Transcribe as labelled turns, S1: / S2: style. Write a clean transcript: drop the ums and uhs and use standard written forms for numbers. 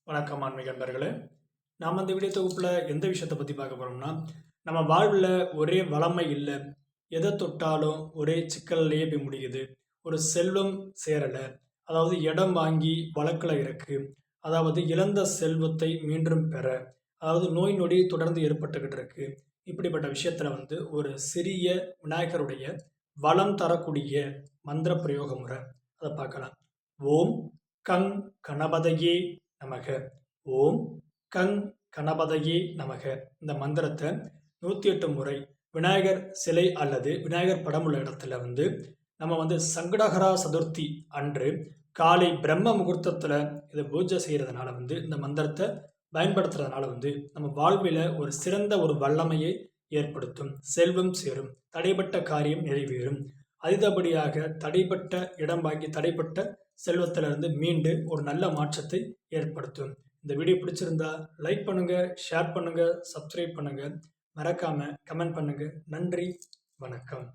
S1: வணக்கம் ஆன்மீக நண்பர்களே. நாம் இந்த வீடியோ தொகுப்பில் எந்த விஷயத்தை பற்றி பார்க்க போகிறோம்னா, நம்ம வாழ்வில் ஒரே வளமை இல்லை, எதை தொட்டாலும் ஒரே சிக்கல்லையே போய் முடியுது. ஒரு செல்வம் சேரலை, அதாவது இடம் வாங்கி வழக்கில் இருக்கு, அதாவது இழந்த செல்வத்தை மீண்டும் பெற, அதாவது நோய் நொடி தொடர்ந்து ஏற்பட்டுக்கிட்டு இருக்கு. இப்படிப்பட்ட விஷயத்தில் ஒரு சிறிய விநாயகருடைய வளம் தரக்கூடிய மந்திர பிரயோக முறை அதை பார்க்கலாம். ஓம் கங் கணபதையே நமக. ஓம் கங் கணபதையே நமக. இந்த மந்திரத்தை 108 முறை விநாயகர் சிலை அல்லது விநாயகர் படம் உள்ள இடத்துல நம்ம சங்கடஹரா சதுர்த்தி அன்று காலை பிரம்ம முகூர்த்தத்தில் இதை பூஜை செய்கிறதுனால இந்த மந்திரத்தை பயன்படுத்துறதுனால நம்ம வாழ்வில் ஒரு சிறந்த ஒரு வல்லமையை ஏற்படுத்தும். செல்வம் சேரும், தடைப்பட்ட காரியம் நிறைவேறும். அதிகப்படியாக தடைப்பட்ட இடம் வாங்கி தடைப்பட்ட செல்வத்திலிருந்து மீண்டு ஒரு நல்ல மாற்றத்தை ஏற்படுத்தும். இந்த வீடியோ பிடிச்சிருந்தா லைக் பண்ணுங்க, ஷேர் பண்ணுங்க, சப்ஸ்கிரைப் பண்ணுங்க, மறக்காம கமெண்ட் பண்ணுங்க. நன்றி, வணக்கம்.